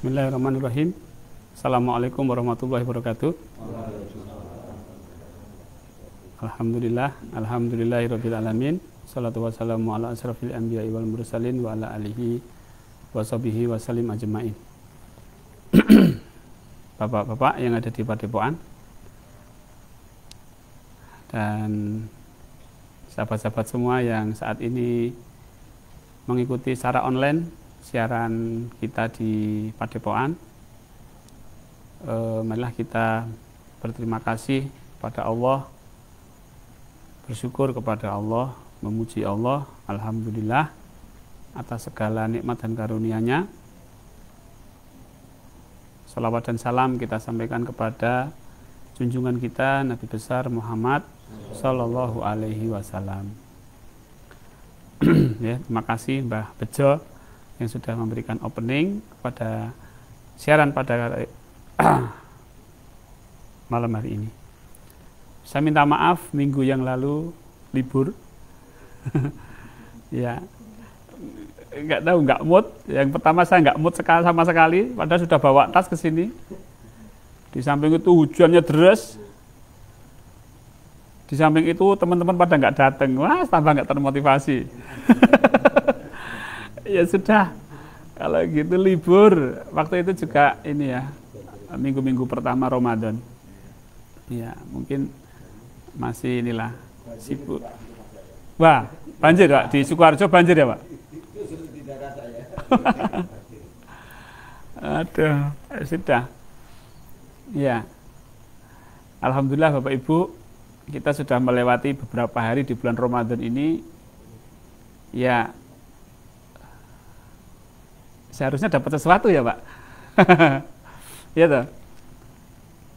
Bismillahirrahmanirrahim. Assalamualaikum warahmatullahi wabarakatuh. Alhamdulillahirabbil alamin. Shalatu wassalamu ala asrafil anbiya'i wal mursalin wa ala alihi wa sahbihi wa salim ajma'in. Bapak-bapak yang ada di Padepokan dan sahabat-sahabat semua yang saat ini mengikuti secara online siaran kita di Padepokan, marilah kita berterima kasih kepada Allah, bersyukur kepada Allah, memuji Allah, alhamdulillah atas segala nikmat dan karunia-Nya. Salawat dan salam kita sampaikan kepada junjungan kita Nabi besar Muhammad Sallallahu Alaihi Wasallam. Ya, terima kasih Mbah Bejo yang sudah memberikan opening pada siaran pada malam hari ini. Saya minta maaf minggu yang lalu libur. Ya, nggak mood. Yang pertama saya nggak mood sama sekali, padahal sudah bawa tas ke sini. Di samping itu hujannya deras. Di samping itu teman-teman pada nggak datang, wah tambah nggak termotivasi. Ya sudah, kalau gitu libur. Waktu itu juga ini ya, minggu-minggu pertama Ramadan. Ya mungkin masih inilah sibuk. Wah, banjir Pak, di Sukoharjo banjir ya Pak? Aduh, sudah. Ya, alhamdulillah Bapak Ibu, kita sudah melewati beberapa hari di bulan Ramadan ini. Ya, seharusnya dapat sesuatu ya Pak. Ya toh,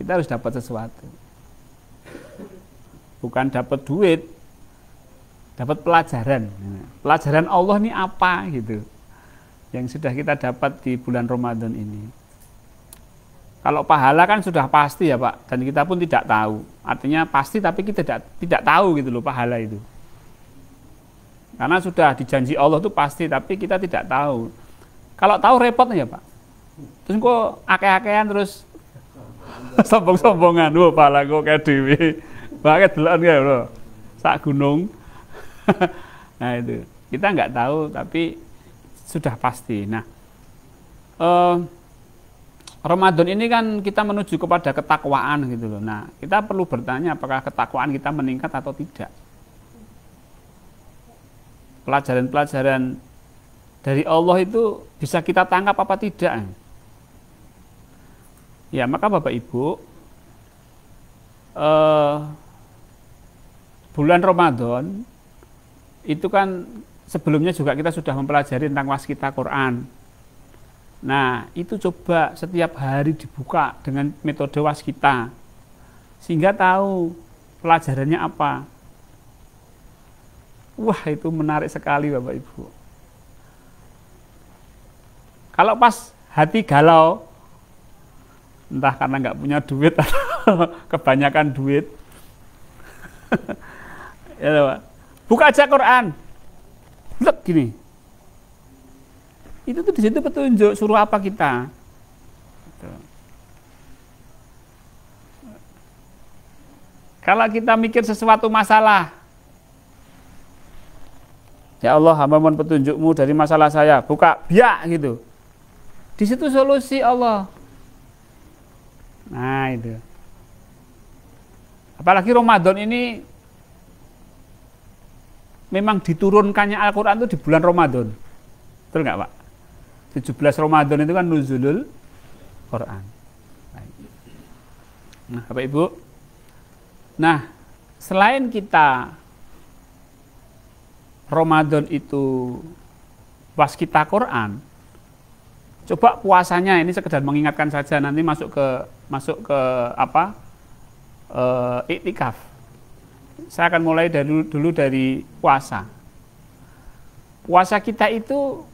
kita harus dapat sesuatu, bukan dapat duit, dapat pelajaran. Pelajaran Allah ini apa gitu, yang sudah kita dapat di bulan Ramadan ini. Kalau pahala kan sudah pasti ya Pak, dan kita pun tidak tahu. Artinya pasti tapi kita tidak tahu gitu loh pahala itu. Karena sudah dijanji Allah itu pasti, tapi kita tidak tahu. Kalau tahu repot ya Pak. Terus kok akeh-akehan terus sombong-sombongan, wah pahala kok kayak dewe. Banget deloken ya bro. Sak gunung. Nah itu. Kita nggak tahu tapi sudah pasti. Nah, Ramadan ini kan kita menuju kepada ketakwaan gitu loh. Nah, kita perlu bertanya apakah ketakwaan kita meningkat atau tidak. Pelajaran-pelajaran dari Allah itu bisa kita tangkap apa tidak? Ya, maka Bapak Ibu, bulan Ramadan itu kan sebelumnya juga kita sudah mempelajari tentang waskita Quran. Nah, itu coba setiap hari dibuka dengan metode waskita, sehingga tahu pelajarannya apa. Wah, itu menarik sekali Bapak Ibu. Kalau pas hati galau, entah karena nggak punya duit atau kebanyakan duit, ya Pak, buka aja Quran, blek gini. Itu tuh di situ petunjuk suruh apa kita. Kalau kita mikir sesuatu masalah, ya Allah, hamba mohon petunjukmu dari masalah saya, buka biak gitu. Di situ solusi Allah. Nah itu. Apalagi Ramadan ini memang diturunkannya Al-Quran itu di bulan Ramadan. Betul nggak Pak? 17 Ramadan itu kan nuzulul Quran. Nah Bapak Ibu, nah selain kita Ramadan itu waskita Quran, coba puasanya ini sekedar mengingatkan saja, nanti masuk ke apa? Iktikaf. Saya akan mulai dulu dari puasa. Puasa kita itu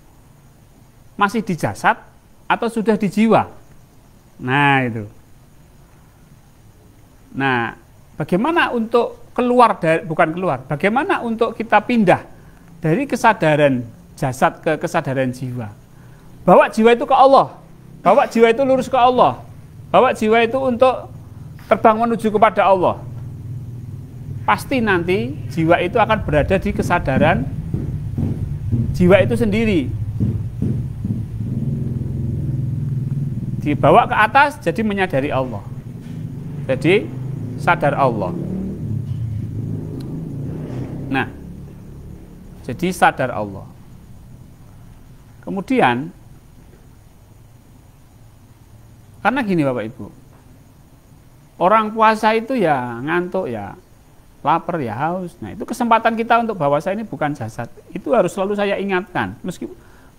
masih di jasad atau sudah di jiwa? Nah itu. Nah, bagaimana untuk bagaimana untuk kita pindah dari kesadaran jasad ke kesadaran jiwa? Bawa jiwa itu ke Allah. Bawa jiwa itu lurus ke Allah. Bawa jiwa itu untuk terbang menuju kepada Allah. Pasti nanti jiwa itu akan berada di kesadaran jiwa itu sendiri. Dibawa ke atas jadi menyadari Allah. Jadi sadar Allah. Nah, jadi sadar Allah. Kemudian karena gini Bapak Ibu, orang puasa itu ya ngantuk ya, lapar ya haus. Nah itu kesempatan kita untuk bahwa saya ini bukan jasad. Itu harus selalu saya ingatkan.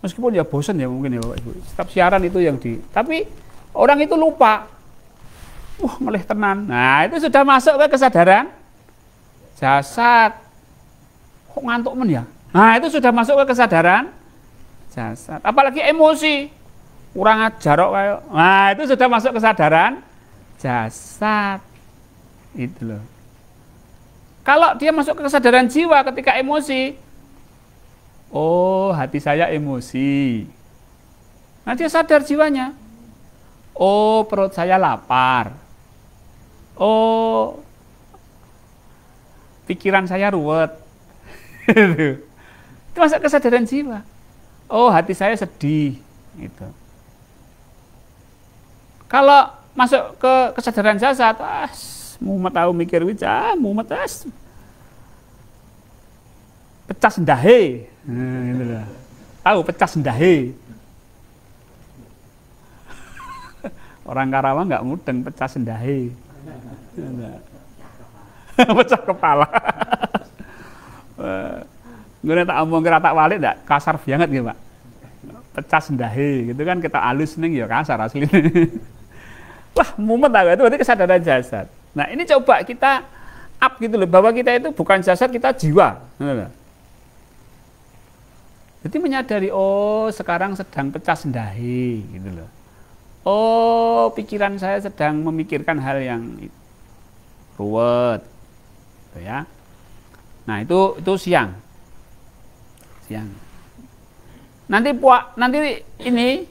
Meskipun ya bosan ya mungkin ya Bapak Ibu. Setiap siaran itu yang tapi orang itu lupa. Ngelih tenan. Nah itu sudah masuk ke kesadaran jasad. Kok ngantuk men ya? Nah itu sudah masuk ke kesadaran jasad. Apalagi emosi. Kurang ajar kok kayak. Nah, itu sudah masuk kesadaran jasad. Itu loh. Kalau dia masuk ke kesadaran jiwa ketika emosi, oh, hati saya emosi. Nah, dia sadar jiwanya. Oh, perut saya lapar. Oh, pikiran saya ruwet. Itu masuk kesadaran jiwa. Oh, hati saya sedih. Gitu. Kalau masuk ke kesadaran jasad, mumet tahu mikir wicah, mumet pecah sendahe. Gitu lah. Tahu pecah sendahe. Orang Karawang nggak mudeng pecah sendahe. Pecah kepala. Gue tak omong kira tak balik enggak kasar banget gitu, Pak. Pecah sendahe gitu kan kita halus ning ya kasar aslinya. Wah, mumet itu berarti kesadaran jasad. Nah, ini coba kita up gitu loh, bahwa kita itu bukan jasad, kita jiwa. Jadi menyadari, oh sekarang sedang pecah sendahi gitu loh. Oh, pikiran saya sedang memikirkan hal yang ruwet. Gitu ya. Nah, itu siang. Nanti ini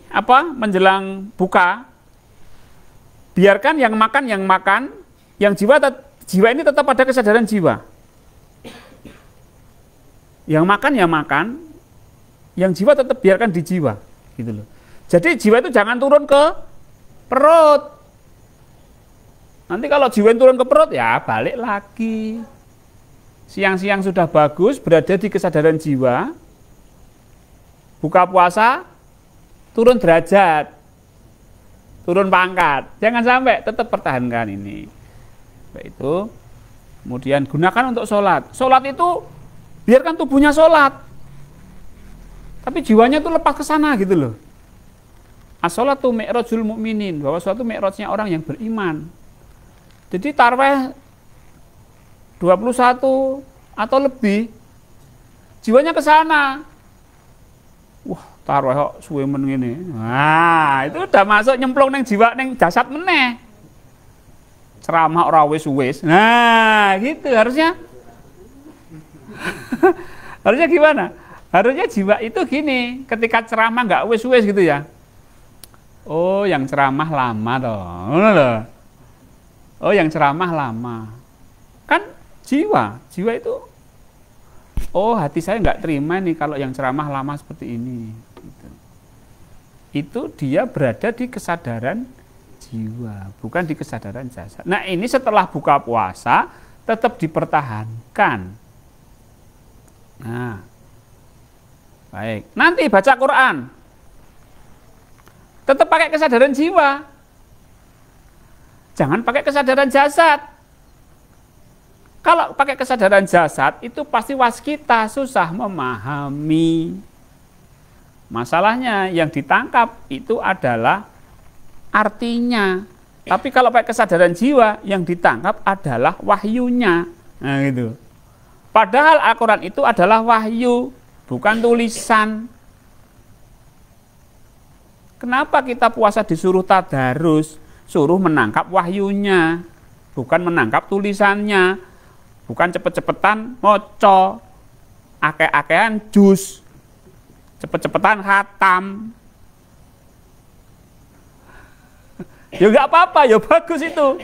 menjelang buka, biarkan yang makan, yang jiwa ini tetap ada kesadaran jiwa. Yang makan ya makan, yang jiwa tetap biarkan di jiwa, gitu loh. Jadi jiwa itu jangan turun ke perut. Nanti kalau jiwa turun ke perut ya balik lagi. Siang-siang sudah bagus, berada di kesadaran jiwa. Buka puasa, turun derajat, turun pangkat. Jangan sampai, tetap pertahankan ini. Baik itu. Kemudian gunakan untuk sholat. Sholat itu biarkan tubuhnya sholat, tapi jiwanya itu lepas ke sana gitu loh. As-sholatu mi'rajul mu'minin, bahwa sholat itu mi'rajnya orang yang beriman. Jadi tarawih 21 atau lebih, jiwanya ke sana. Wah, taruh kok suwe men ngene. Nah, itu udah masuk nyemplung neng jiwa neng jasad meneh. Ceramah ora wis-wis. Nah, gitu harusnya. Harusnya gimana? Harusnya jiwa itu gini, ketika ceramah enggak wis-wis gitu ya. Oh, yang ceramah lama toh. Ngono lho. Oh, yang ceramah lama. Kan jiwa itu, oh hati saya nggak terima nih kalau yang ceramah lama seperti ini. Gitu. Itu dia berada di kesadaran jiwa, bukan di kesadaran jasad. Nah ini setelah buka puasa tetap dipertahankan. Nah, baik. Nanti baca Quran, tetap pakai kesadaran jiwa, jangan pakai kesadaran jasad. Kalau pakai kesadaran jasad, itu pasti waskita, susah memahami. Masalahnya yang ditangkap itu adalah artinya. Tapi kalau pakai kesadaran jiwa, yang ditangkap adalah wahyunya. Nah gitu. Padahal Al-Quran itu adalah wahyu, bukan tulisan. Kenapa kita puasa disuruh tadarus? Suruh menangkap wahyunya, bukan menangkap tulisannya. Bukan cepet-cepetan moco, ake-akean jus, cepet-cepetan khatam. Ya nggak apa-apa, ya bagus itu.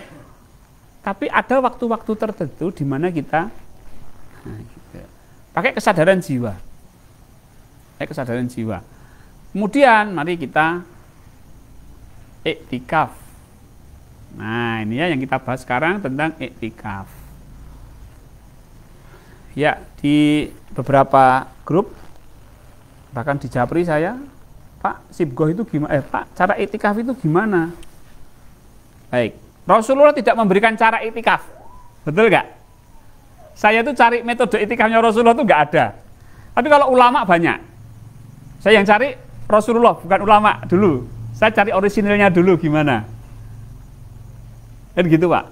Tapi ada waktu-waktu tertentu di mana kita gitu. Pakai kesadaran jiwa. Kesadaran jiwa. Kemudian mari kita iktikaf. Nah, ini ya yang kita bahas sekarang tentang iktikaf. Ya, di beberapa grup bahkan di Japri saya, Pak, Sibgoh itu gimana? Pak, cara iktikaf itu gimana? Baik, Rasulullah tidak memberikan cara iktikaf. Betul nggak? Saya tuh cari metode iktikafnya Rasulullah tuh nggak ada. Tapi kalau ulama banyak. Saya yang cari Rasulullah, bukan ulama dulu. Saya cari orisinilnya dulu gimana. Dan gitu, Pak.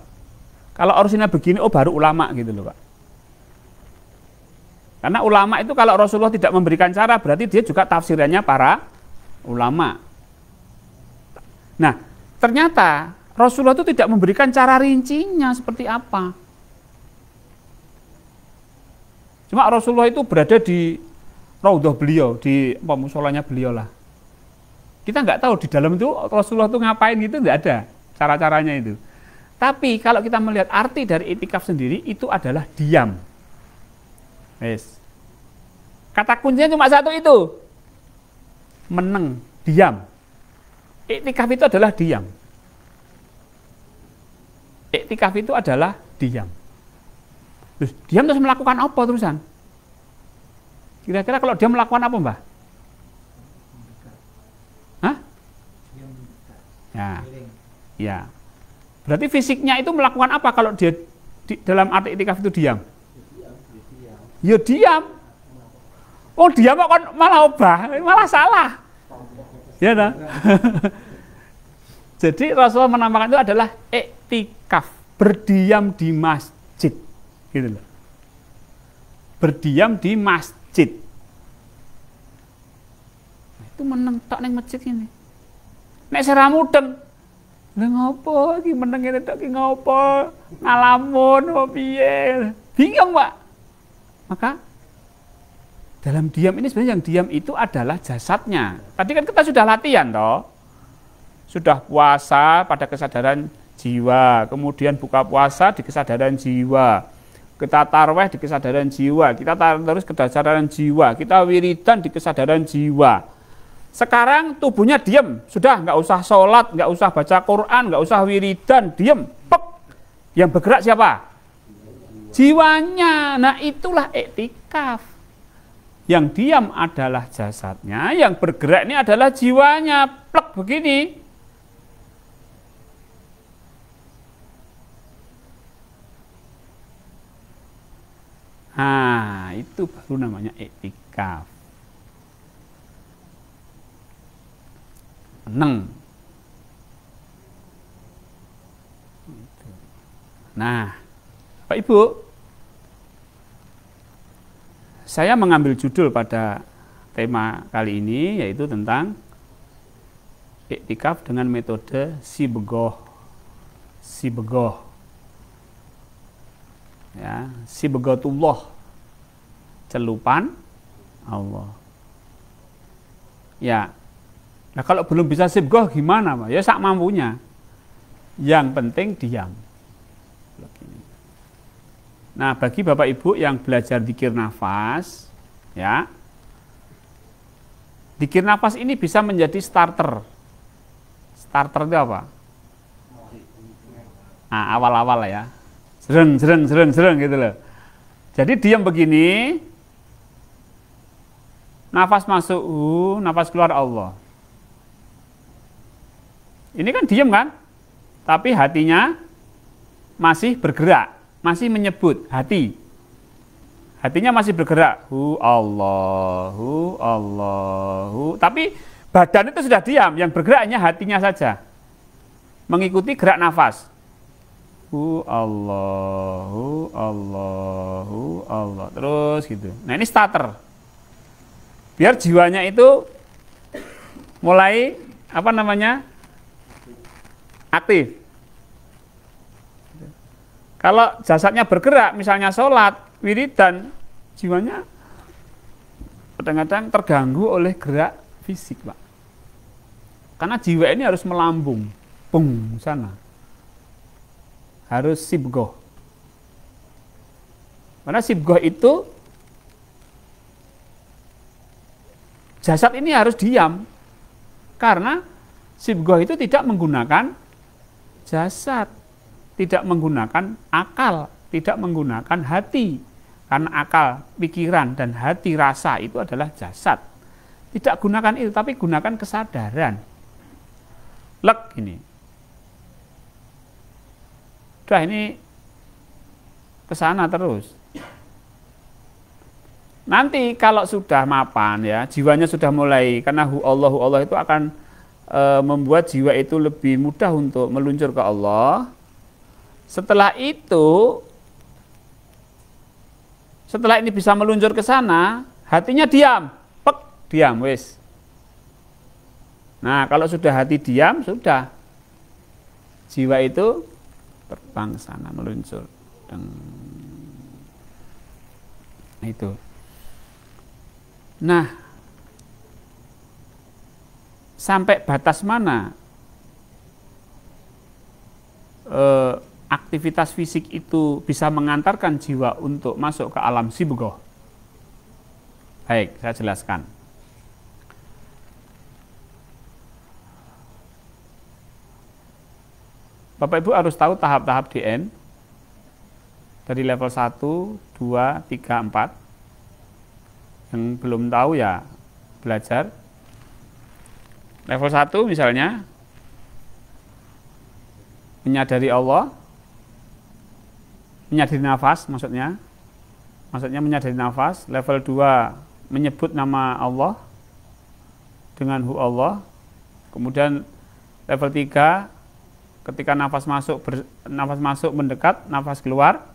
Kalau orisinal begini, oh baru ulama gitu loh, Pak. Karena ulama itu kalau Rasulullah tidak memberikan cara, berarti dia juga tafsirannya para ulama. Nah, ternyata Rasulullah itu tidak memberikan cara rincinya seperti apa. Cuma Rasulullah itu berada di raudhah beliau, di musolanya beliau lah. Kita nggak tahu di dalam itu Rasulullah itu ngapain gitu, nggak ada cara-caranya itu. Tapi kalau kita melihat arti dari iktikaf sendiri, itu adalah diam. Yes. Kata kuncinya cuma satu itu. Meneng, diam. Iktikaf itu adalah diam. Iktikaf itu adalah diam. Terus diam terus melakukan apa terusan? Kira-kira kalau dia melakukan apa, Mbah? Hah? Ya. Ya. Berarti fisiknya itu melakukan apa kalau dia dalam arti iktikaf itu diam? Ya diam. Oh diam kok malah obah, malah salah. Ya dah. Jadi Rasulullah menamakan itu adalah iktikaf, berdiam di masjid. Gitu loh. Berdiam di masjid. Itu meneng tok ning masjid ini. Nek sira mudeng, lha ngopo iki meneng ngene tok iki ngopo? Ngalamun opo piye? Bingung, Pak. Maka dalam diam ini sebenarnya yang diam itu adalah jasadnya. Tadi kan kita sudah latihan toh. Sudah puasa pada kesadaran jiwa, kemudian buka puasa di kesadaran jiwa. Kita tarweh di kesadaran jiwa, kita terus kesadaran jiwa, kita wiridan di kesadaran jiwa. Sekarang tubuhnya diam, sudah nggak usah sholat, nggak usah baca Quran, nggak usah wiridan, diam. Pek. Yang bergerak siapa? Jiwanya. Nah itulah iktikaf. Yang diam adalah jasadnya, yang bergerak ini adalah jiwanya. Plek begini. Nah, itu baru namanya iktikaf. Meneng. Nah, Pak Ibu, saya mengambil judul pada tema kali ini yaitu tentang iktikaf dengan metode Sibgoh. Ya, Sibghatullah, celupan Allah. Ya. Nah, kalau belum bisa Sibgoh gimana, Pak? Ya sak mampunya. Yang penting diam. Nah, bagi Bapak Ibu yang belajar dzikir nafas, ya, dzikir nafas ini bisa menjadi starter. Starter itu apa? Nah, awal-awal ya, sereng gitu loh. Jadi diam begini, nafas masuk, nafas keluar Allah. Ini kan diam kan? Tapi hatinya masih bergerak. Masih menyebut hati. Hatinya masih bergerak. Allahu. Tapi badan itu sudah diam. Yang bergerak hanya hatinya saja. Mengikuti gerak nafas. Allahu. Terus gitu. Nah ini starter. Biar jiwanya itu mulai aktif. Kalau jasadnya bergerak, misalnya sholat, wiridan, jiwanya kadang-kadang terganggu oleh gerak fisik, Pak. Karena jiwa ini harus melambung. Bung sana. Harus sibgoh. Karena sibgoh itu jasad ini harus diam. Karena sibgoh itu tidak menggunakan jasad, tidak menggunakan akal, tidak menggunakan hati. Karena akal, pikiran, dan hati rasa itu adalah jasad. Tidak gunakan itu, tapi gunakan kesadaran. Lek ini. Udah ini kesana terus. Nanti kalau sudah mapan ya, jiwanya sudah mulai, karena hu Allah itu akan membuat jiwa itu lebih mudah untuk meluncur ke Allah. Setelah itu, setelah ini bisa meluncur ke sana, hatinya diam, pek, diam, wis. Nah, kalau sudah hati diam, sudah jiwa itu terbang ke sana, meluncur. Nah, itu. Nah, sampai batas mana aktivitas fisik itu bisa mengantarkan jiwa untuk masuk ke alam sibgoh? Baik, saya jelaskan. Bapak Ibu harus tahu tahap-tahap DN dari level 1, 2, 3, 4. Yang belum tahu ya belajar. Level 1 misalnya menyadari Allah, menyadari nafas maksudnya menyadari nafas. Level 2 menyebut nama Allah dengan hu Allah. Kemudian level 3 ketika nafas masuk mendekat, nafas keluar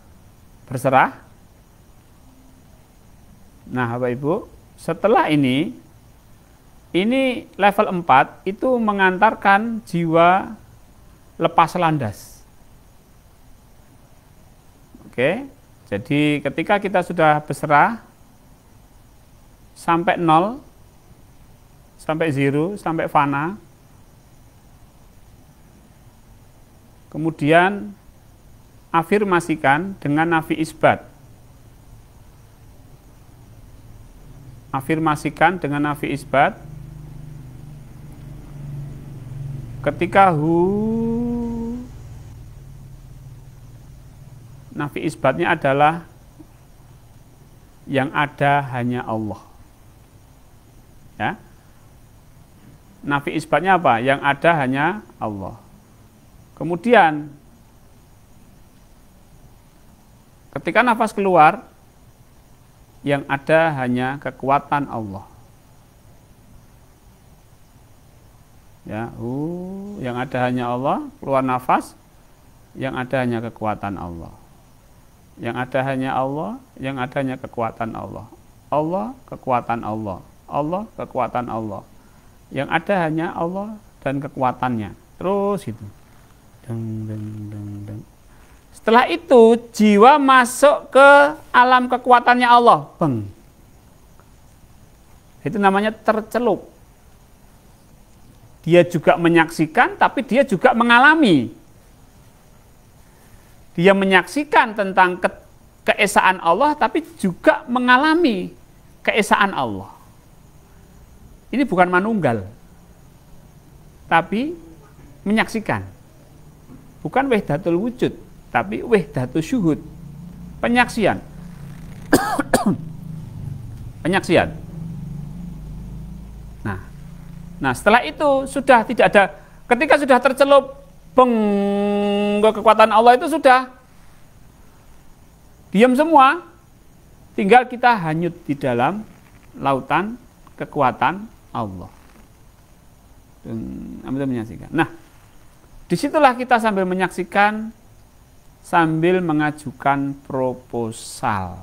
berserah. Nah, Bapak Ibu, setelah ini level 4 itu mengantarkan jiwa lepas landas. Oke, jadi ketika kita sudah berserah sampai 0, sampai 0, sampai fana, kemudian afirmasikan dengan nafi isbat. Afirmasikan dengan nafi isbat. Ketika nafi isbatnya adalah yang ada hanya Allah. Ya. Nafi isbatnya apa? Yang ada hanya Allah. Kemudian ketika nafas keluar, yang ada hanya kekuatan Allah. Ya, yang ada hanya Allah, keluar nafas, yang ada hanya kekuatan Allah. Yang ada hanya Allah, yang ada hanya kekuatan Allah. Allah, kekuatan Allah. Allah, kekuatan Allah. Yang ada hanya Allah dan kekuatannya. Terus itu. Deng, deng, deng, deng. Setelah itu jiwa masuk ke alam kekuatannya Allah. Beng. Itu namanya tercelup. Dia juga menyaksikan, tapi dia juga mengalami. Dia menyaksikan tentang keesaan Allah, tapi juga mengalami keesaan Allah. Ini bukan manunggal, tapi menyaksikan. Bukan wahdatul wujud, tapi wahdatul syuhud. Penyaksian. Penyaksian. Nah, setelah itu sudah tidak ada, ketika sudah tercelup kekuatan Allah itu sudah diam semua, tinggal kita hanyut di dalam lautan kekuatan Allah. Dan menyaksikan. Nah, disitulah kita sambil menyaksikan, sambil mengajukan proposal.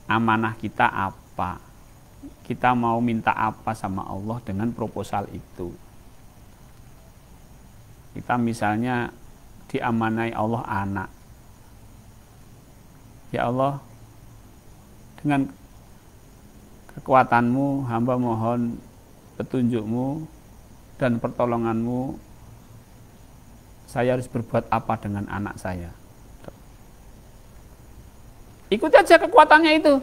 Amanah kita apa? Kita mau minta apa sama Allah dengan proposal itu. Kita misalnya diamanai Allah anak. Ya Allah, dengan kekuatanmu, hamba mohon petunjukmu dan pertolonganmu saya harus berbuat apa dengan anak saya. Ikuti aja kekuatannya itu.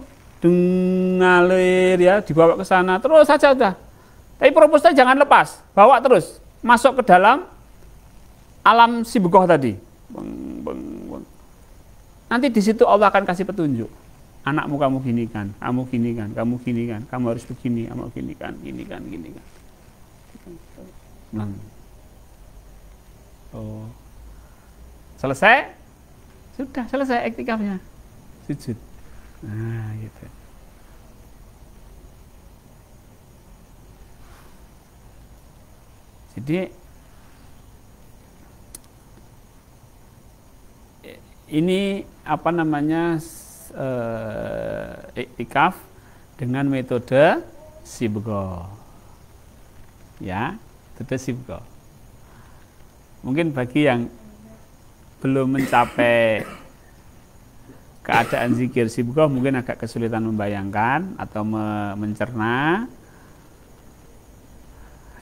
Ngalir ya, dibawa ke sana, terus saja udah. Tapi proposnya jangan lepas, bawa terus. Masuk ke dalam alam sibgoh tadi. Nanti di situ Allah akan kasih petunjuk. Anakmu kamu gini kan, kamu gini kan, kamu gini kan, kamu harus begini, kamu gini kan, gini kan, gini kan. Oh. Selesai? Sudah selesai iktikafnya. Sujud. Nah, gitu. Jadi ini apa namanya iktikaf dengan metode sibgo. Ya, metode sibgo. Mungkin bagi yang belum mencapai keadaan zikir sibgoh mungkin agak kesulitan membayangkan atau mencerna.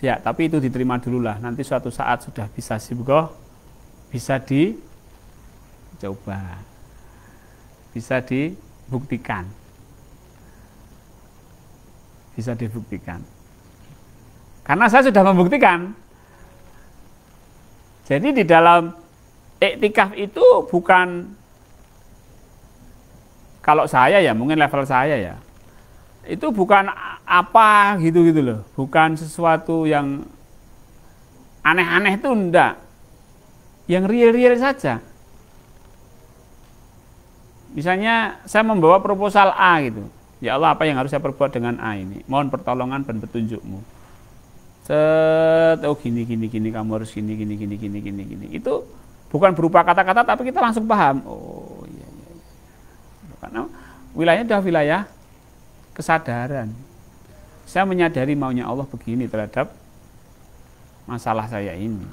Ya, tapi itu diterima dulu lah. Nanti suatu saat sudah bisa sibgoh, bisa dicoba, bisa dibuktikan. Bisa dibuktikan. Karena saya sudah membuktikan. Jadi di dalam iktikaf itu bukan, kalau saya ya, mungkin level saya ya, itu bukan apa gitu-gitu loh, bukan sesuatu yang aneh-aneh itu enggak, yang real-real saja. Misalnya saya membawa proposal A gitu, ya Allah apa yang harus saya perbuat dengan A ini, mohon pertolongan dan petunjukmu. Oh gini, kamu harus gini. Itu bukan berupa kata-kata, tapi kita langsung paham. Oh iya. Karena wilayahnya adalah wilayah kesadaran. Saya menyadari maunya Allah begini terhadap masalah saya ini.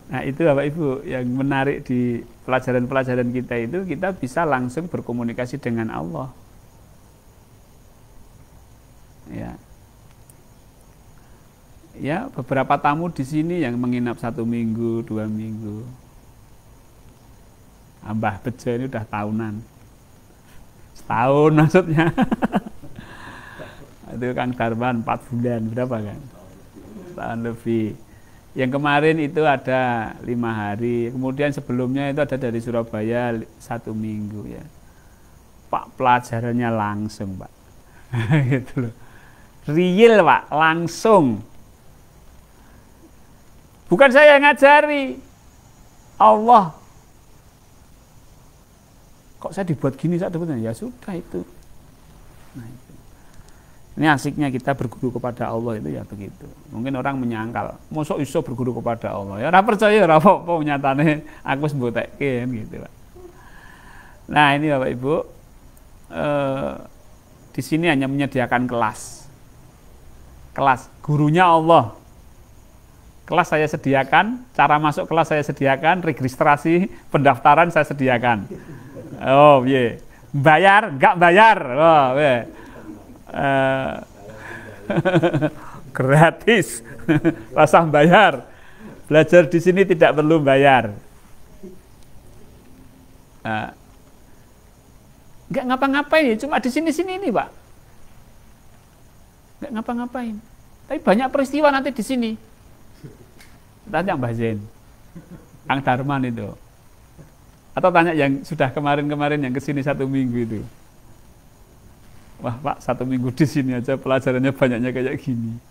Nah itu Bapak Ibu yang menarik di pelajaran-pelajaran kita itu, kita bisa langsung berkomunikasi dengan Allah. Ya, beberapa tamu di sini yang menginap 1 minggu, 2 minggu. Mbah Bejo ini udah tahunan. Setahun maksudnya. Itu Kang Darman 4 bulan, berapa kan? Setahun lebih. Yang kemarin itu ada 5 hari. Kemudian sebelumnya itu ada dari Surabaya 1 minggu ya. Pak, pelajarannya langsung Pak. Gitu loh. Real Pak, langsung. Bukan saya yang ngajari, Allah. Kok saya dibuat gini, saya dapat, ya sudah itu. Nah, itu. Ini asiknya kita berguru kepada Allah itu ya begitu. Mungkin orang menyangkal, mosok iso berguru kepada Allah. Ya ora percaya ora apa-apa nyatane aku wis mbotekke gitu, Pak. Nah, ini Bapak Ibu, di sini hanya menyediakan kelas. Kelas gurunya Allah. Kelas saya sediakan, cara masuk kelas saya sediakan, registrasi, pendaftaran saya sediakan. Oh, iya. Bayar, enggak bayar. Oh, iya. Gratis. Rasa bayar. Belajar di sini tidak perlu bayar. Enggak ngapa-ngapain, cuma di sini-sini ini, Pak. Enggak ngapa-ngapain. Tapi banyak peristiwa nanti di sini. Tanya Mbah Zain, Kang Darman itu, atau tanya yang sudah kemarin-kemarin yang kesini 1 minggu itu. Wah Pak, 1 minggu di sini aja pelajarannya banyaknya kayak gini.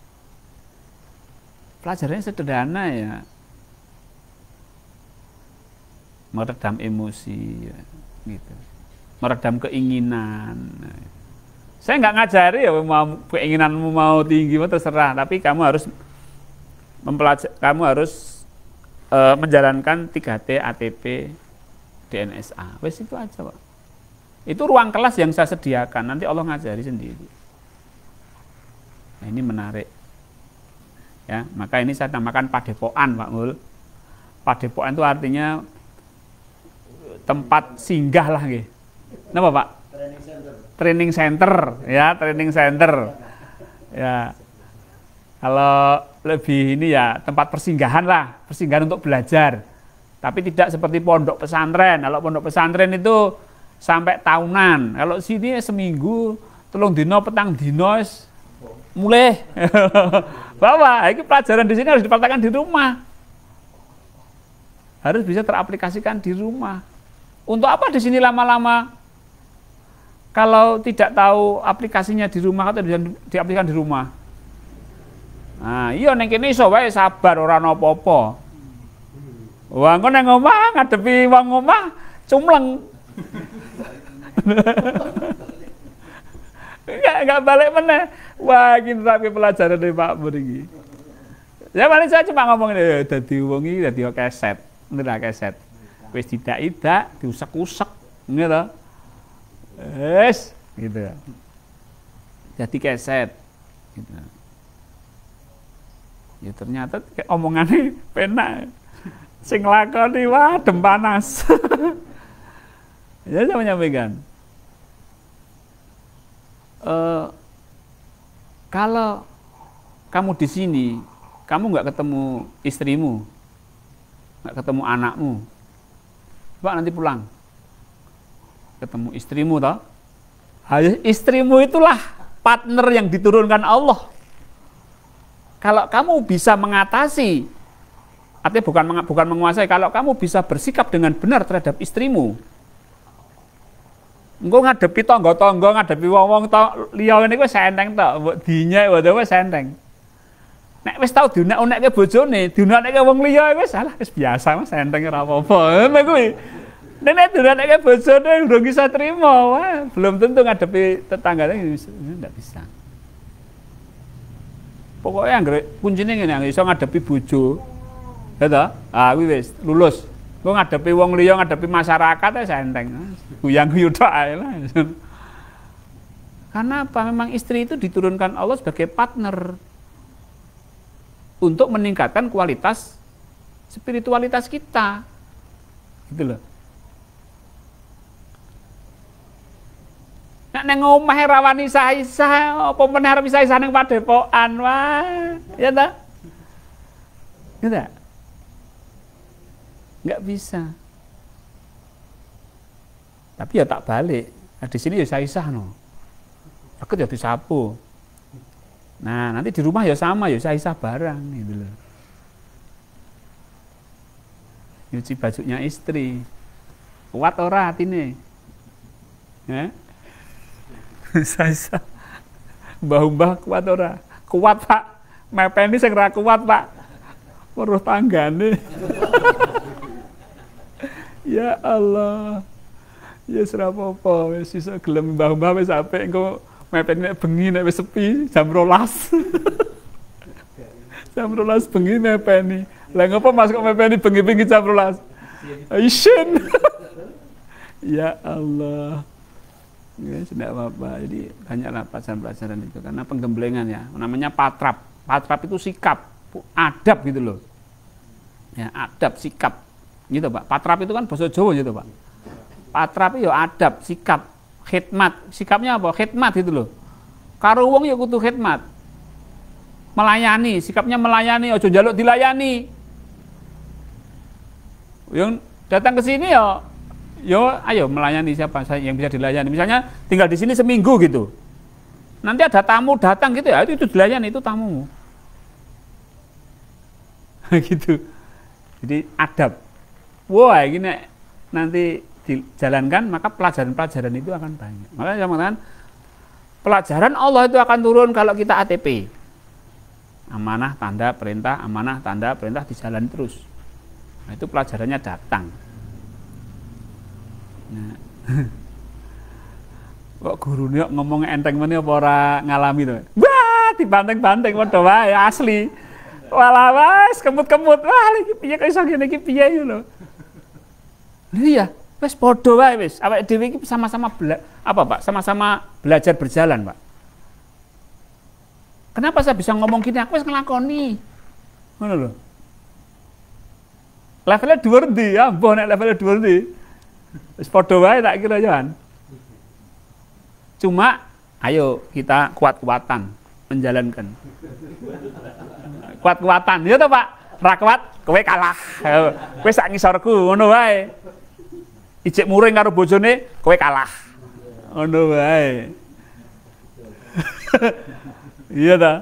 Pelajarannya sederhana ya, meredam emosi, ya, gitu, meredam keinginan. Saya nggak ngajari ya mau keinginanmu mau tinggi mau terserah, tapi kamu harus menjalankan 3T, ATP, DNSA. Wes itu aja Pak. Itu ruang kelas yang saya sediakan. Nanti Allah ngajari sendiri. Nah, ini menarik. Ya, maka ini saya namakan padepokan Pak Mul. Padepokan itu artinya tempat singgah lah nggih. Napa Pak? Training center ya, training center. Ya, kalau lebih ini ya tempat persinggahan lah, persinggahan untuk belajar. Tapi tidak seperti pondok pesantren. Kalau pondok pesantren itu sampai tahunan. Kalau sini seminggu, telung dino, petang dino, mulai. Bahwa ini pelajaran di sini harus dipraktekkan di rumah. Harus bisa teraplikasikan di rumah. Untuk apa di sini lama-lama? Kalau tidak tahu aplikasinya di rumah atau bisa diaplikasikan di rumah. Nah, iya ning kene iso wae sabar ora apa-apa. Wah, engko nang omah ngadepi wong omah cumleng. Enggak balik meneh. Wah, iki tapi pelajaran dari Pak Bur iki. Ya paling saya cuma ngomong ini dadi wong iki dadi keset. Ngira keset. Wis tidak diusek-usek ngono. Wes gitu. Jadi keset gitu. Ya ternyata omongannya penak. Sing lakoni wah dem panas. Ya saya menyampaikan. Kalau kamu di sini, kamu nggak ketemu istrimu, nggak ketemu anakmu, coba nanti pulang, ketemu istrimu toh, istrimu itulah partner yang diturunkan Allah. Kalau kamu bisa mengatasi, artinya bukan menguasai, kalau kamu bisa bersikap dengan benar terhadap istrimu, engko ngadepi tangga-tangga, ngadepi wong-wong liya ngene kuwi senteng tok, mbok dinyek wae senteng. Nek wis tau diunek-unekke bojone, diunekke wong liya wis salah, wis biasa Mas, senteng ora apa-apa. Ngono kuwi. Nek diunekke bojone urung bisa trima, wah, belum tentu ngadepi tetanggane enggak bisa. Pokoknya anggere kuncine ngene, iso ngadepi bojo. Ya toh? Ah kuwi wis lulus. Engko ngadepi wong liya, ngadepi masyarakat ya senteng. Guyang-guyu tok ae lah. Karena apa? Memang istri itu diturunkan Allah sebagai partner untuk meningkatkan kualitas spiritualitas kita. Gitu loh. Nek nang omah rawani isa-isa, apa meneh arep isa-isa ning padepokan wah. Ya ta? Gitu. Enggak bisa. Tapi ya tak balik. Nah, di sini ya isa-isa no. Aku ya disapu. Nah, nanti di rumah ya sama, ya isa-isa barang gitu loh. Nyuci bajunya istri. Kuat ora atine? Ya? Isa-isa. Mbah-mbah kuat ora? Kuat, Pak. Mepeni sing ra kuat, Pak. Weruh tanggane. Ya Allah. Ya ora apa-apa, wis iso gelem mbah-mbah wis apik engko mepeni nek bengi nek wis sepi jam 12. Jam 12 bengi mepeni. Lah ngopo Mas kok mepeni bengi-bengi jam 12? Isin. Ya Allah. Ya sudah apa-apa. Jadi banyaklah pelajaran-pelajaran itu karena penggemblengan ya. Namanya patrap. Patrap itu sikap, adab gitu loh. Ya, adab, sikap. Gitu, Pak. Patrap itu kan bahasa Jawa gitu, Pak. Patrap itu ya adab, sikap, khidmat. Sikapnya apa? Khidmat gitu loh. Karo wong ya kudu khidmat. Melayani, sikapnya melayani, ojo njaluk dilayani. Yang datang ke sini ya yo ayo melayani siapa yang bisa dilayani. Misalnya tinggal di sini seminggu gitu. Nanti ada tamu datang gitu ya, itu dilayani, itu tamumu. Gitu. Jadi adab. Wah, ini nanti dijalankan maka pelajaran-pelajaran itu akan banyak. Makanya saya mengatakan pelajaran Allah itu akan turun kalau kita ATP. Amanah tanda perintah, amanah tanda perintah dijalani terus. Nah, itu pelajarannya datang. Nah. Kok gurune ngomong enteng meneh apa ora ngalami to? Wah, dibanting-banting padha wae asli. Walah wis kemut-kemut. Wah, iki piye kok iso ngene iki piye yo lho. Iya, wis padha wae wis. Awake dhewe iki sama-sama Pak? Sama-sama belajar berjalan, Pak. Kenapa saya bisa ngomong gini? Aku wis nglakoni. Ngono lho. Levelnya dhuwur ndi? Ya, mbah nek levelnya dhuwur ndi. Wis padha wae tak kira Yohan. Cuma ayo kita kuat-kuatan. menjalankan. Kuat-kuatan, ya toh Pak. Ra kuat, kowe kalah. Kowe sak ngisorku ngono wae. Ijek muring karo bojone, kowe kalah. Ngono wae. Iya toh.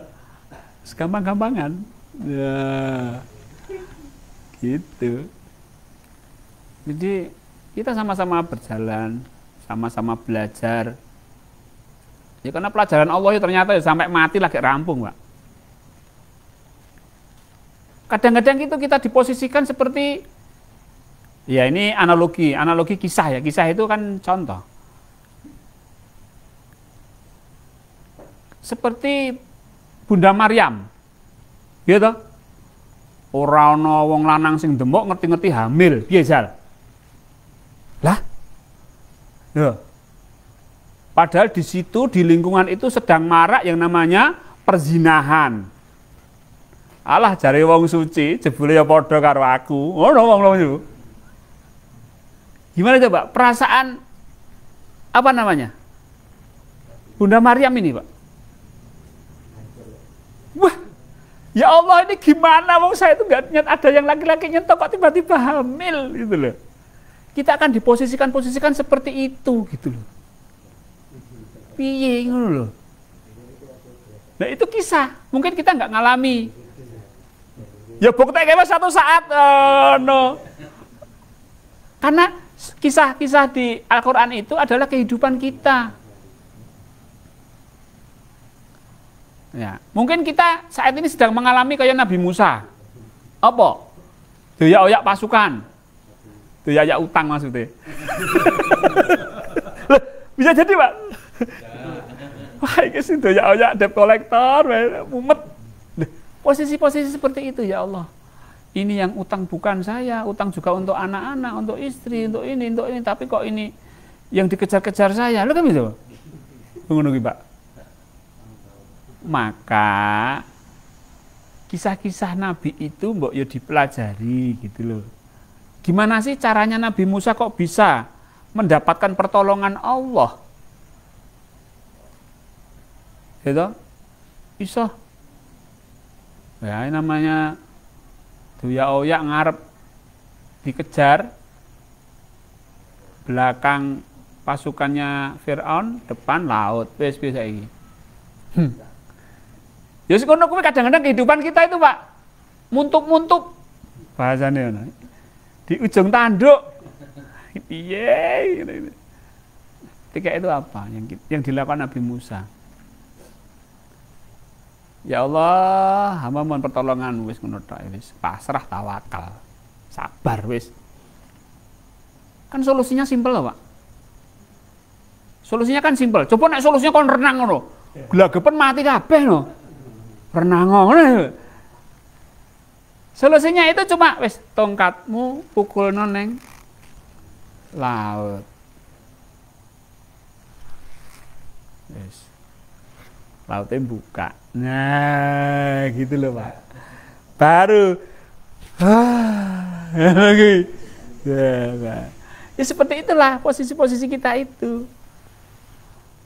Gampang-gampangan. Ya. Gitu. Jadi kita sama-sama berjalan, sama-sama belajar. Ya karena pelajaran Allah ya ternyata ya sampai mati lagi rampung, Pak. Kadang-kadang itu kita diposisikan seperti, ya ini analogi kisah ya. Kisah itu kan contoh. Seperti Bunda Maryam, gitu. Ora ana wong lanang sing demok ngerti-ngerti hamil, piye jal? Lah, ya. Padahal di situ di lingkungan itu sedang marak yang namanya perzinahan. Alah jare wong suci, jebule ya padha karo aku. Ngono wong itu. Gimana coba perasaan apa namanya? Bunda Maryam ini, Pak. Wah, ya Allah ini gimana wong saya itu nggak niat ada yang laki-laki nyentok kok tiba-tiba hamil gitu loh. Kita akan diposisikan seperti itu gitu loh. Piye ngono loh. Nah itu kisah, mungkin kita nggak ngalami. Ya buktinya satu saat no. Karena kisah-kisah di Al-Quran itu adalah kehidupan kita. Ya, mungkin kita saat ini sedang mengalami kayak Nabi Musa. Apa? Doyak-oyak pasukan. Doyak-oyak utang maksudnya. Bisa jadi, Pak. Wah, ini sih doyak-oyak debt collector, mumet. Posisi-posisi seperti itu, ya Allah. Ini yang utang bukan saya, utang juga untuk anak-anak, untuk istri, untuk ini, tapi kok ini yang dikejar-kejar saya. Lu kan gitu. Ngono Pak. Maka kisah-kisah Nabi itu mbok ya dipelajari gitu loh. Gimana sih caranya Nabi Musa kok bisa mendapatkan pertolongan Allah? Gitu? Bisa. Ya ini namanya doyak-oyak ngarep dikejar, belakang pasukannya Fir'aun, depan laut, wis saiki. Ya sekono kuwi kadang-kadang kehidupan kita itu, Pak. Muntuk-muntuk bahasane ngono. Di ujung tanduk. Piye gitu. Ketika itu apa yang dilakukan Nabi Musa? Ya Allah, hamba mohon pertolongan wis ngono tok wis, pasrah tawakal. Sabar wis. Kan solusinya simpel loh, Pak. Solusinya kan simpel. Coba nek solusinya kon renang ngono. Glagepen mati kabeh no. Renang ngono. Solusinya itu cuma wis tongkatmu pukul neng laut. Wis. Lautnya buka. Nah, gitu loh, Pak. Baru lagi. Ya seperti itulah posisi-posisi kita itu.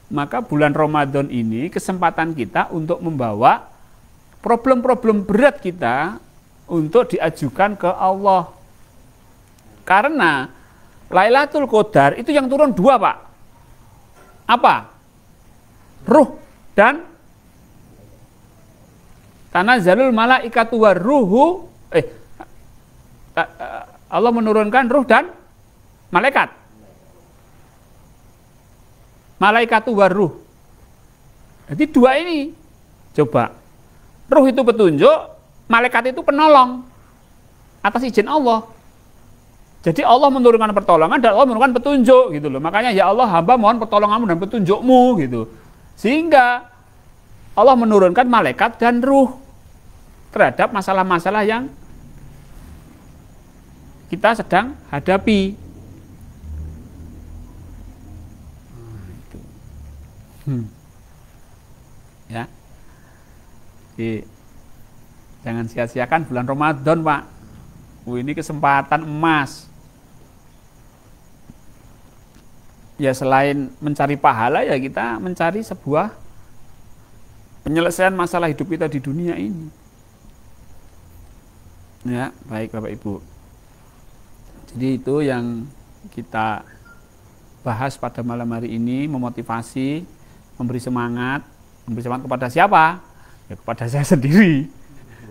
Maka bulan Ramadan ini kesempatan kita untuk membawa problem-problem berat kita untuk diajukan ke Allah. Karena Lailatul Qadar itu yang turun dua, Pak. Apa? Ruh dan tanazzalul malaikatu waruhu Allah menurunkan ruh dan malaikat. Malaikatu waruh. Jadi dua ini. Coba. Ruh itu petunjuk, malaikat itu penolong atas izin Allah. Jadi Allah menurunkan pertolongan dan Allah menurunkan petunjuk gitu loh. Makanya ya Allah hamba mohon pertolonganmu dan petunjukmu gitu. Sehingga Allah menurunkan malaikat dan ruh terhadap masalah-masalah yang kita sedang hadapi. Ya. Jadi, jangan sia-siakan bulan Ramadan, Pak. Ini kesempatan emas. Ya selain mencari pahala ya kita mencari sebuah penyelesaian masalah hidup kita di dunia ini. Ya, baik Bapak Ibu. Jadi itu yang kita bahas pada malam hari ini, memotivasi, memberi semangat kepada siapa? Ya kepada saya sendiri.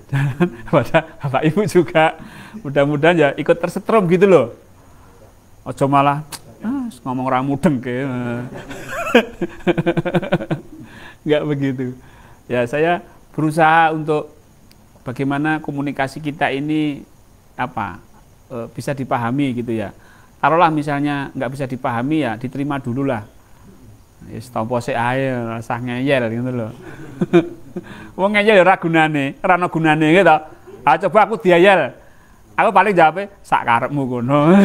Dan kepada Bapak Ibu juga. Mudah-mudahan ya ikut tersetrum gitu loh. Ojo malah ngomong orang mudeng ke. Enggak begitu. Ya, saya berusaha untuk bagaimana komunikasi kita ini bisa dipahami gitu ya. Taruhlah misalnya nggak bisa dipahami ya diterima dulu lah. Ya setompo sik ae rasah ngeyel gitu loh. Wong ngeyel ora gunane, ora ana gunane gitu. Coba aku diayel. Aku paling jawabnya sak karepmu kono.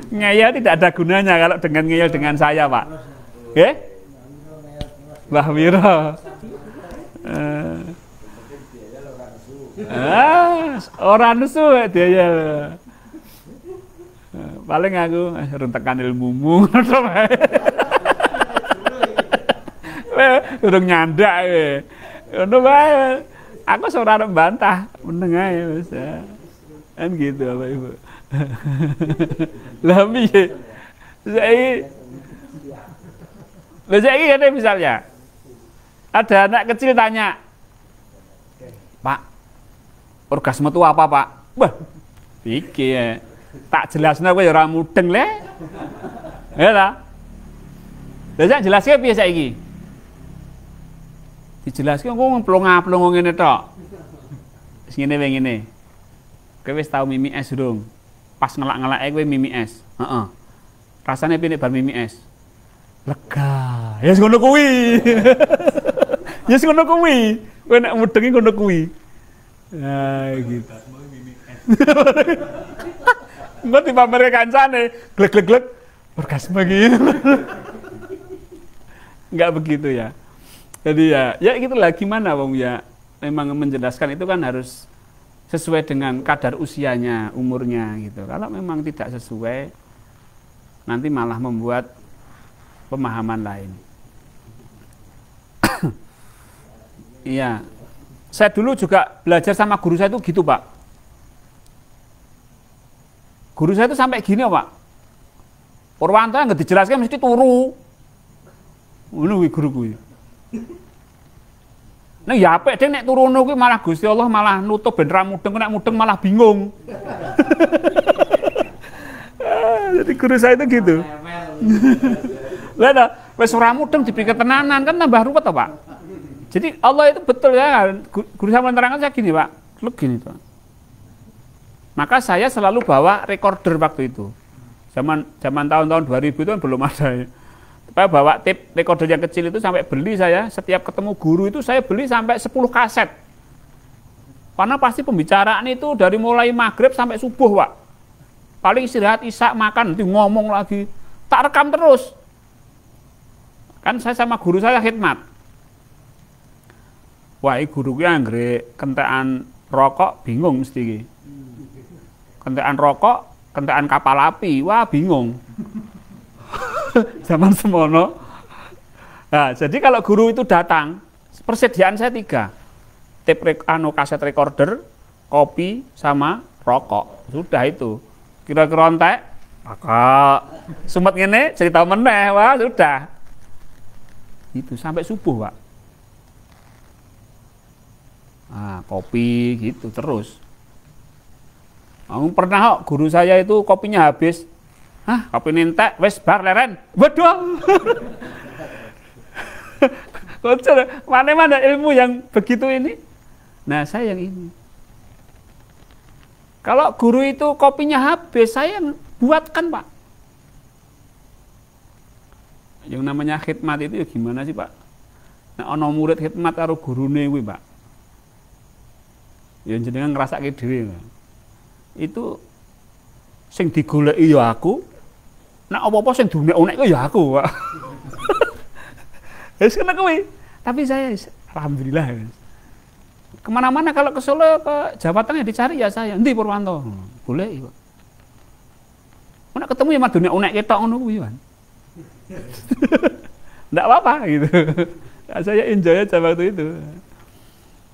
Ngeyel tidak ada gunanya kalau dengan ngeyel dengan saya, Pak. Nggih? Mbah Wiro. Ora nesu diayel. Paling aku rentekan ilmumu ngono wae. Urung nyandak kowe. Ngono wae. Aku ora arep bantah, meneng ae wis. Kan gitu Bapak Ibu. Lah piye? Saiki ngene misalnya. Ada anak kecil tanya, "Pak, orgasme itu apa, Pak?" Wah, iki tak jelasno kowe ya ora mudeng le. Ya ta? Lah sak jelaske piye saiki? Dijelaske kok mplong-mplong ngene tok. Wis ngene wae ngene. Kowe wis tau mimi es durung? Pas ngelak-ngelake kowe mimi es. Heeh. Rasane piye nek bar mimi es? Lega. Ya ngono kuwi. Ya ngono kuwi. Kowe nek mudengi ngono kuwi. Nah, gitu. Engko dipamerke kancane, glek-glek-glek orgasme gitu. Enggak begitu ya. Jadi ya gitulah gimana wong ya. Memang menjelaskan itu kan harus sesuai dengan kadar usianya, umurnya gitu. Kalau memang tidak sesuai nanti malah membuat pemahaman lain. Iya. Saya dulu juga belajar sama guru saya itu gitu, Pak. Guru saya itu sampai gini, Pak. Purwanto yang nggak dijelaskan mesti turu. Ngono kuwi guru kuwi. Nah ya apik deh nek turono kuwi malah Gusti Allah malah nutup ben ra mudeng, nek mudeng malah bingung. Jadi guru saya itu gitu. Lah wis ora mudeng dipikir tenanan kan tambah ruwet to, Pak. Jadi Allah itu betul ya, guru saya menerangkan saya gini, Pak. Gini tuh. Maka saya selalu bawa recorder waktu itu. Zaman tahun-tahun 2000 itu kan belum ada ya. Saya bawa tape recorder yang kecil itu sampai beli saya, setiap ketemu guru itu saya beli sampai 10 kaset. Karena pasti pembicaraan itu dari mulai maghrib sampai subuh, Pak. Paling istirahat isya makan, nanti ngomong lagi. Tak rekam terus. Kan saya sama guru saya khidmat. Wah, guru ki anggere kentekan rokok bingung mesti iki. Kentekan rokok, kentekan kapal api, wah bingung. Zaman semono. Nah, jadi kalau guru itu datang, persediaan saya 3. Tape kaset recorder, kopi sama rokok. Sudah itu. Kira-kira entek, rokok. Sumet ngene cerita meneh, wah sudah. Itu sampai subuh, Pak. Nah, kopi gitu terus. Pernah kok guru saya itu kopinya habis. Hah, kopi entek wis bar leren. Waduh. Kocok, mana ilmu yang begitu ini? Nah, saya yang ini. Kalau guru itu kopinya habis, saya yang buatkan, Pak. Yang namanya khidmat itu ya gimana sih, Pak? Nah, ana murid khidmat karo gurune kuwi, Pak. Ya jenengan ngrasake dhewe. Itu sing digoleki ya aku. Nek apa-apa sing diunek-unek ya aku, Pak. Wis kena kuwi. Tapi saya alhamdulillah. Kemana-mana kalau ke Solo, ke Jawa Tengah dicari ya saya. Endi Purwanto? Boleh, Pak. Nek ketemu ya mah dunia unek ketok ngono kuwi, Pak. Ndak apa-apa gitu. Saya enjoy aja waktu itu.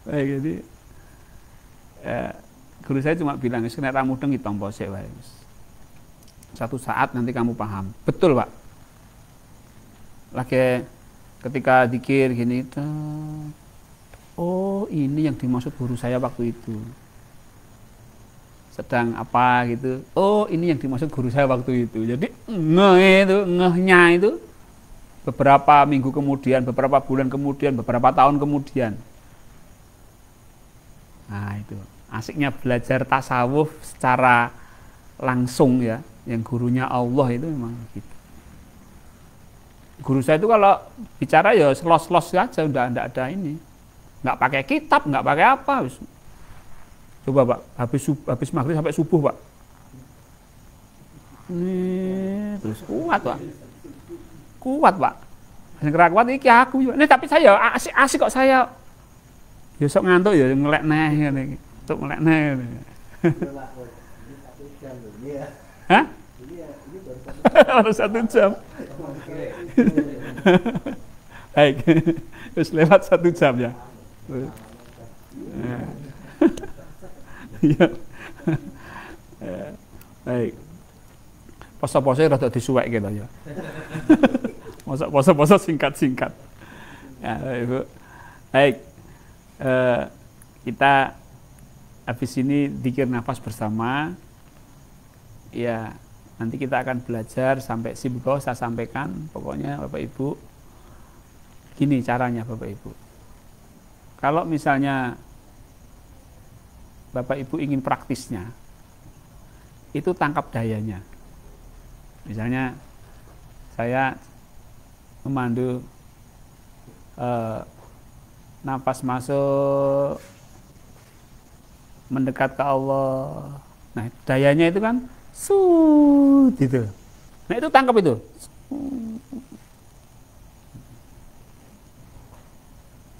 Baik, jadi guru saya cuma bilang, nek ra mudeng ditampa sik wae. Satu saat nanti kamu paham. Betul, Pak. Lagi ketika zikir gini, oh ini yang dimaksud guru saya waktu itu. Sedang apa gitu. Oh ini yang dimaksud guru saya waktu itu. Jadi ngehnya itu beberapa minggu kemudian, beberapa bulan kemudian, beberapa tahun kemudian. Nah itu asiknya belajar tasawuf secara langsung ya, yang gurunya Allah itu memang gitu. Guru saya itu kalau bicara ya selos-selos saja, udah enggak ada ini, nggak pakai kitab, nggak pakai apa. Coba Pak, habis maghrib sampai subuh Pak. Terus kuat Pak. Sing kuat iki aku. Ini tapi saya asik kok saya. Ya sok ngantuk ya ngelek neh ngene iki. Tuk ngelek neh ngene. Hah? Baru 1 jam. Baik. Terus lewat 1 jam ya. Iya. Baik. Poso-poso rada disuwek gitu ya. Masa poso-poso singkat-singkat. Ya, Ibu. Baik. Kita habis ini zikir nafas bersama. Ya, nanti kita akan belajar sampai sibuk saya sampaikan. Pokoknya Bapak Ibu, gini caranya Bapak Ibu. Kalau misalnya Bapak Ibu ingin praktisnya, itu tangkap dayanya. Misalnya saya memandu nafas masuk, mendekat ke Allah. Nah dayanya itu kan gitu. Nah itu tangkap itu.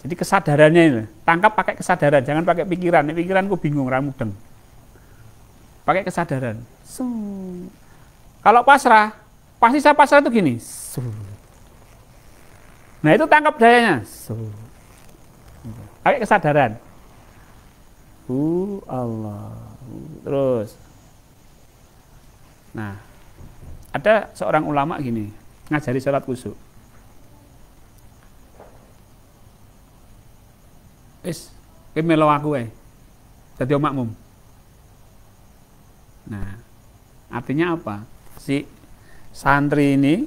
Jadi kesadarannya ini, tangkap pakai kesadaran, jangan pakai pikiran. Pikiranku bingung, ramudeng. Pakai kesadaran. Kalau pasrah, pasti saya pasrah itu gini. Nah itu tangkap dayanya. Pakai kesadaran. Allah. Terus. Nah, ada seorang ulama gini, ngajari sholat khusyuk. Kowe melo aku wae. Dadi makmum. Nah, artinya apa? Si santri ini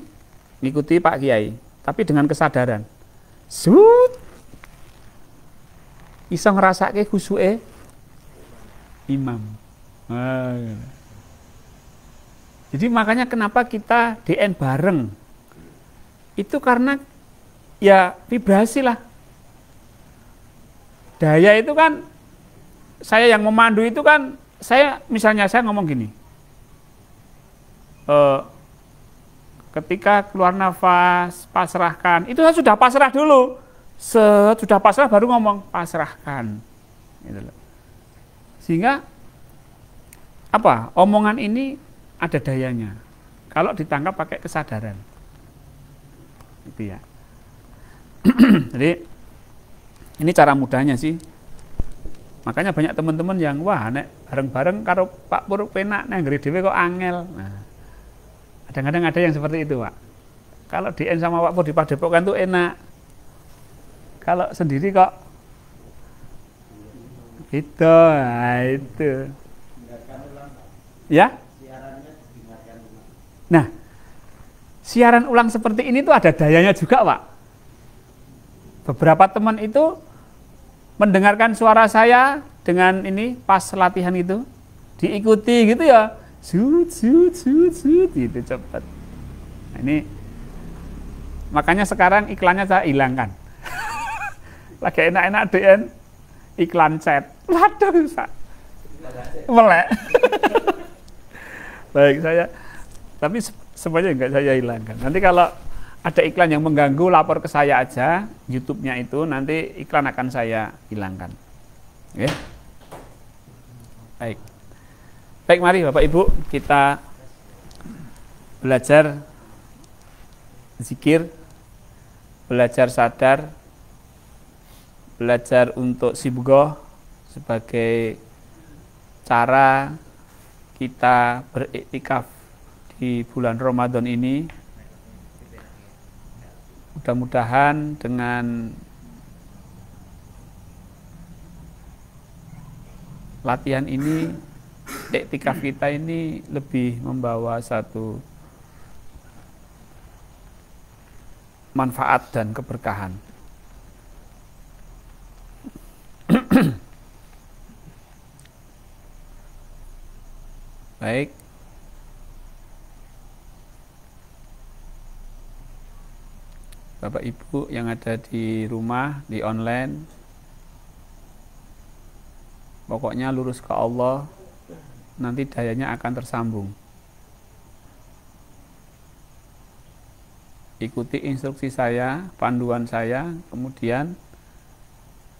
ngikuti Pak Kiai, tapi dengan kesadaran. Iso ngrasake khusyuke imam. Jadi makanya kenapa kita DN bareng? Itu karena ya vibrasi lah. Daya itu kan, saya yang memandu itu kan, misalnya saya ngomong gini, ketika keluar nafas, pasrahkan, itu saya sudah pasrah dulu, sudah pasrah baru ngomong, pasrahkan. Gitu loh. Sehingga, apa, omongan ini ada dayanya, kalau ditangkap pakai kesadaran. Gitu ya. Jadi, ini cara mudahnya sih. Makanya banyak teman-teman yang wah nek bareng-bareng karo Pak Pur penak nang ngeri dhewe kok angel. Nah, kadang-kadang ada yang seperti itu, Pak. Kalau DN sama Pak Pur di Padepokan tuh enak. Kalau sendiri kok gitu, nah, itu. Ya? Nah, siaran ulang seperti ini tuh ada dayanya juga, Pak. Beberapa teman itu mendengarkan suara saya dengan ini pas latihan itu diikuti gitu ya, gitu cepat. Nah, ini makanya sekarang iklannya saya hilangkan. Lagi enak-enak DN iklan chat, waduh melek. Baik saya, tapi semuanya enggak saya hilangkan. Nanti kalau ada iklan yang mengganggu, lapor ke saya aja, YouTube-nya itu, nanti iklan akan saya hilangkan. Oke? Baik. Baik, mari Bapak Ibu, kita belajar zikir, belajar sadar, belajar untuk sibgoh sebagai cara kita beriktikaf di bulan Ramadan ini. Mudah-mudahan dengan latihan ini, iktikaf kita ini lebih membawa satu manfaat dan keberkahan. Baik. Bapak Ibu yang ada di rumah, di online, pokoknya lurus ke Allah, nanti dayanya akan tersambung. Ikuti instruksi saya, panduan saya, kemudian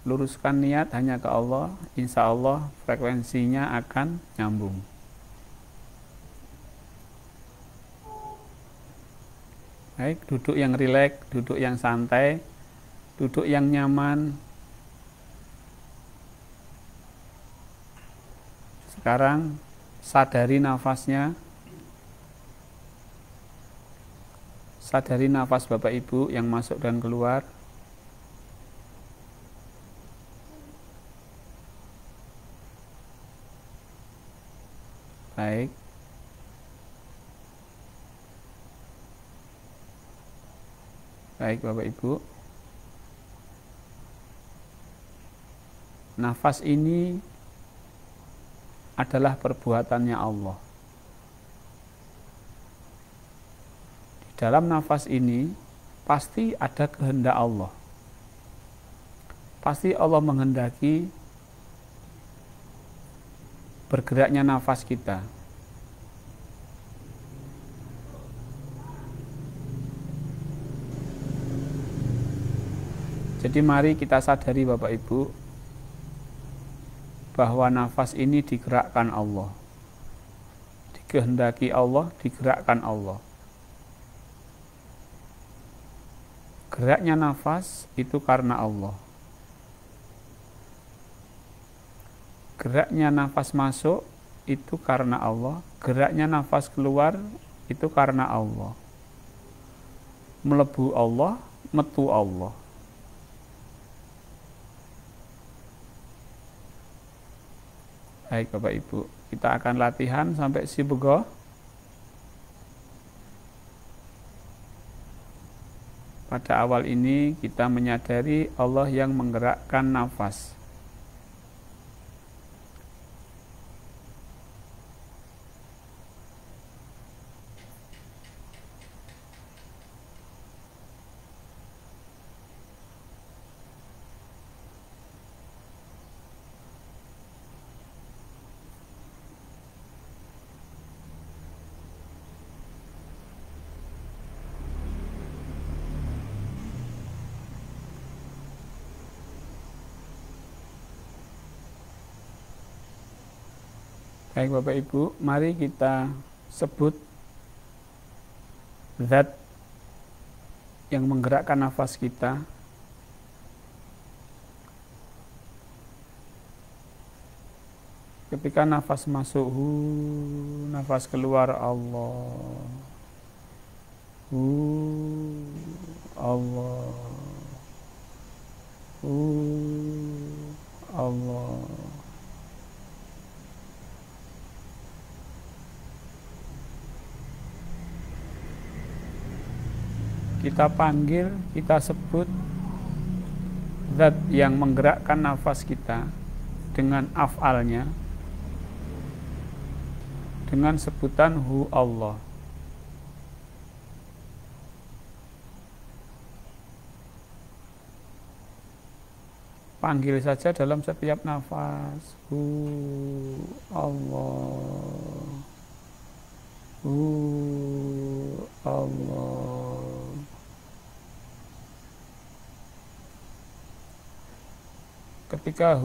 luruskan niat hanya ke Allah, insya Allah frekuensinya akan nyambung. Baik, duduk yang rileks, duduk yang santai, duduk yang nyaman. Sekarang sadari nafasnya. Sadari nafas Bapak Ibu yang masuk dan keluar. Baik. Baik Bapak Ibu. Nafas ini adalah perbuatannya Allah. Di dalam nafas ini pasti ada kehendak Allah. Pasti Allah menghendaki bergeraknya nafas kita. Jadi mari kita sadari Bapak Ibu bahwa nafas ini digerakkan Allah. Dikehendaki Allah, digerakkan Allah. Geraknya nafas itu karena Allah. Geraknya nafas masuk itu karena Allah. Geraknya nafas keluar itu karena Allah. Melebu Allah, metu Allah. Baik Bapak Ibu, kita akan latihan sampai sibgoh. Pada awal ini kita menyadari Allah yang menggerakkan nafas. Baik Bapak Ibu, mari kita sebut zat yang menggerakkan nafas kita. Ketika nafas masuk, nafas keluar Allah. Allah. Allah. Kita panggil, kita sebut zat yang menggerakkan nafas kita dengan af'alnya, dengan sebutan hu Allah. Panggil saja dalam setiap nafas. Hu Allah. Hu Allah. Ketika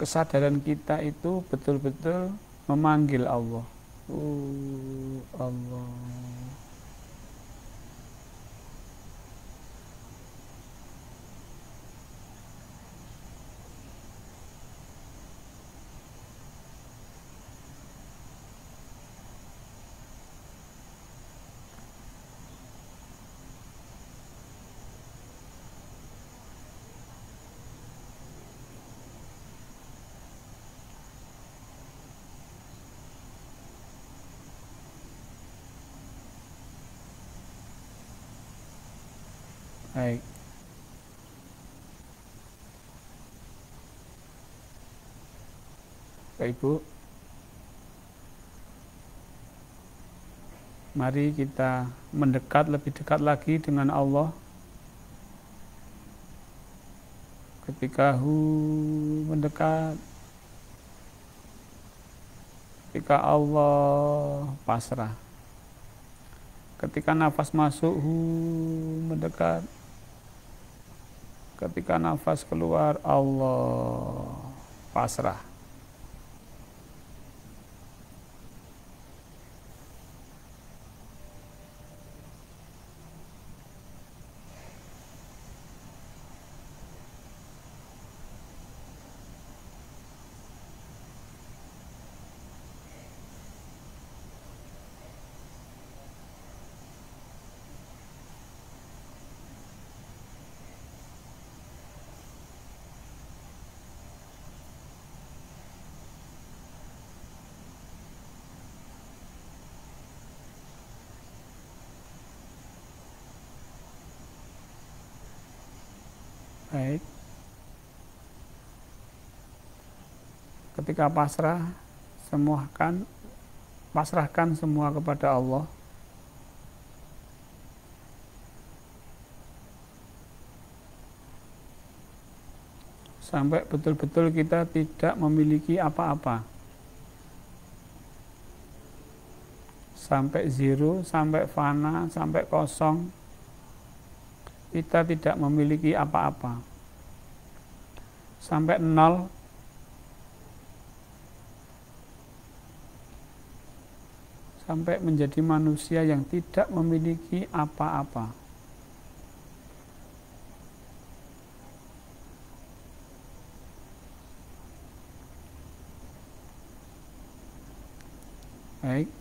kesadaran kita itu betul-betul memanggil Allah. Allah. Baik. Bapak Ibu, mari kita mendekat lebih dekat lagi dengan Allah. Ketika mendekat, ketika Allah pasrah. Ketika nafas masuk, mendekat. Ketika nafas keluar, Allah pasrah. Baik. Ketika pasrah, pasrahkan semua kepada Allah. Sampai betul-betul kita tidak memiliki apa-apa. Sampai zero, sampai fana, sampai kosong. Kita tidak memiliki apa-apa. Sampai nol, sampai menjadi manusia yang tidak memiliki apa-apa. Baik.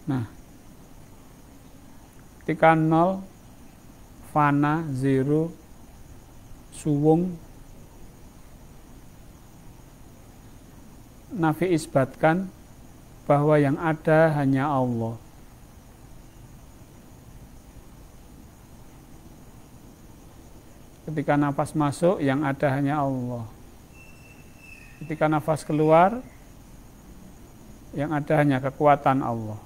Nah, ketika nol, fana, zero, suwung, Nafi isbatkan bahwa yang ada hanya Allah. Ketika nafas masuk, yang ada hanya Allah. Ketika nafas keluar, yang ada hanya kekuatan Allah.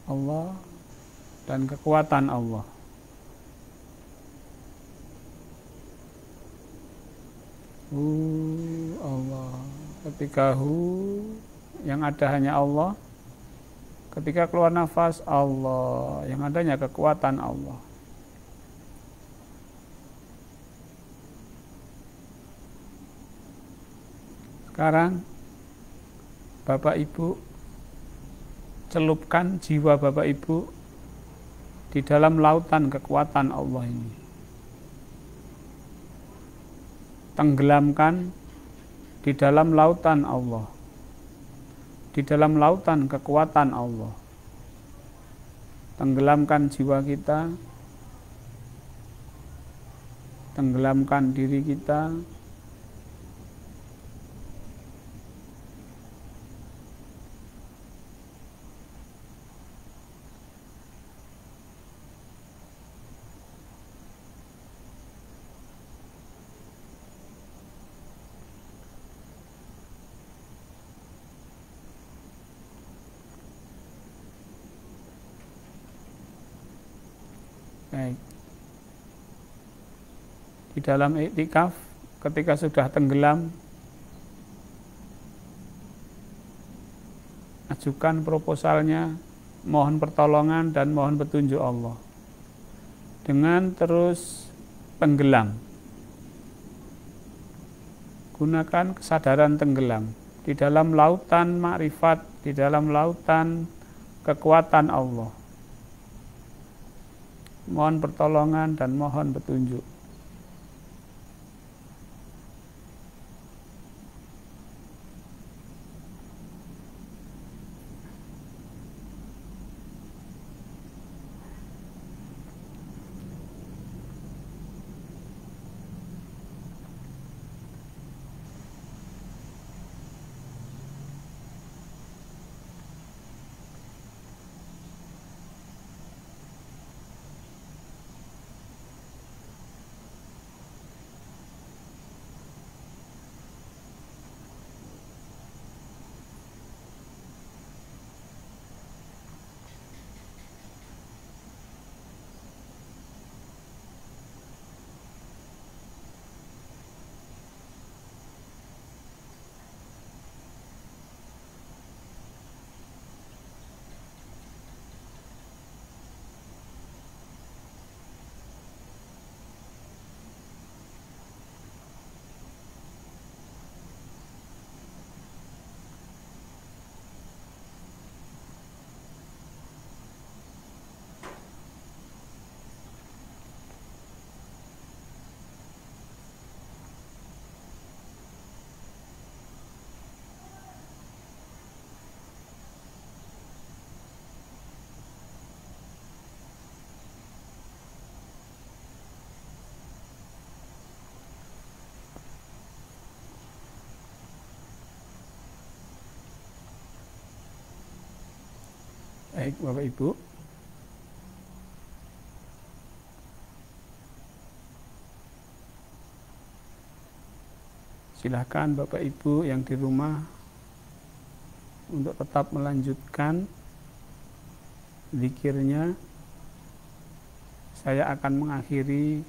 Allah dan kekuatan Allah. Allah. Ketika yang ada hanya Allah. Ketika keluar nafas, Allah. Yang adanya kekuatan Allah. Sekarang Bapak Ibu celupkan jiwa Bapak Ibu di dalam lautan kekuatan Allah ini. Tenggelamkan di dalam lautan Allah. Di dalam lautan kekuatan Allah. Tenggelamkan jiwa kita. Tenggelamkan diri kita. Baik. Di dalam iktikaf, ketika sudah tenggelam, ajukan proposalnya, mohon pertolongan dan mohon petunjuk Allah. Dengan terus tenggelam. Gunakan kesadaran tenggelam di dalam lautan makrifat, di dalam lautan kekuatan Allah. Mohon pertolongan dan mohon petunjuk. Baik, Bapak Ibu. Silakan Bapak Ibu yang di rumah untuk tetap melanjutkan zikirnya. Saya akan mengakhiri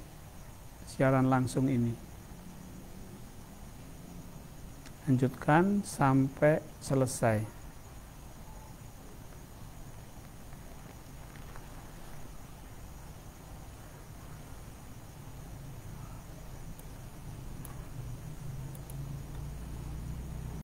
siaran langsung ini. Lanjutkan sampai selesai.